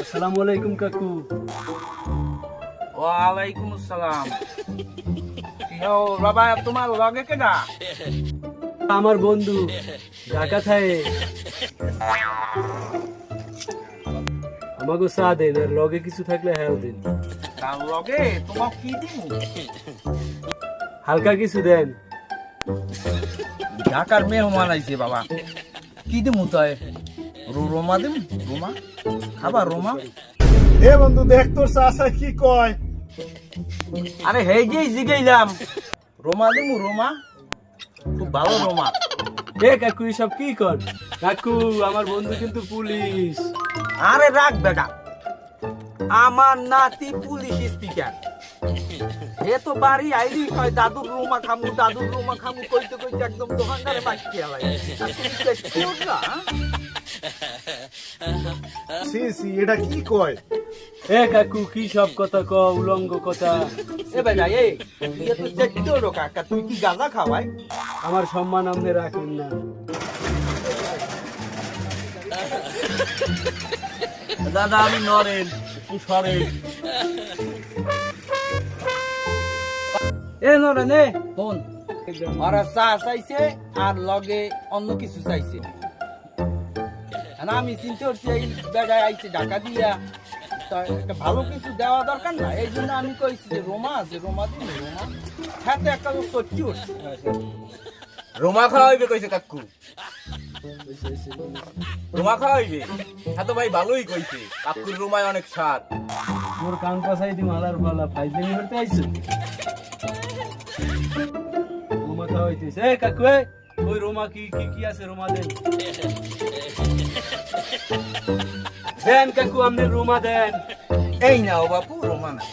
আসসালামু আলাইকুম কাকু। ওয়ালাইকুম আসসালাম। বাবা তোমার লগে কেডা? আমার বন্ধু ঢাকা থাকে, আমাকে চা দেন আর লগে কিছু থাকলে হ্যাঁ দিন। তার লগে তোমার কি দিমু? হালকা কিছু দেন। ঢাকার মেহমান আইছে বাবা, কি দিমু তাই? রোমা দিম? রোমা খাবা? রোমা এ বন্ধু দেখ তোর চাচা কি কয়। আরে হে যে জিগাইলাম, রোমা দিমু? রোমা খুব ভালো রোমা। এ কাকু এসব কি কর? কাকু আমার বন্ধু কিন্তু পুলিশ। আরে রাখ বেটা, আমার নাতি পুলিশ স্পিকার। এ তো বাড়ি আইলি কয় দাদুর রুমা খামু, দাদুর রুমা খামু কইতে কইতে একদম দোকানদারে বাকি আলাই। সি সি এটা কি কয়? এ কাকু কি সব কথা ক, উলঙ্গ কথা। এ বেটা এ তুই তো চেষ্টা কাকা, তুই কি গাঁজা খাওয়াই? আমার সম্মান আপনি রাখেন না। দাদা আমি নরেন, তুই সরেন। এ নরেন এ ফোন, ওরা চা চাইছে আর লগে অন্য কিছু চাইছে। আর আমি চিন্তা করছি এই জায়গায় আইছে ঢাকা দিয়া, তা একটা ভালো কিছু দেওয়া দরকার না, এই জন্য আমি কইছি যে রোমা আছে, রোমা দিন। রোমা হাতে একটা সত্যি উঠছে, রোমা খাওয়াইবে কইছে কাকু। রোমা খাওয়াইবে? হ্যাঁ তো ভাই ভালোই কইছে, কাকুর রোমায় অনেক স্বাদ। তোর কান পাশাই দি মালার পালা ফাইজলামি করতে আইছো। রোমা খাওয়াইতেছে। এ কাকু এ, ওই রোমা কি কি কি আছে রোমা দেন। দেন কাকু আপনি রোমা দেন। এই নাও বাপু রোমা না।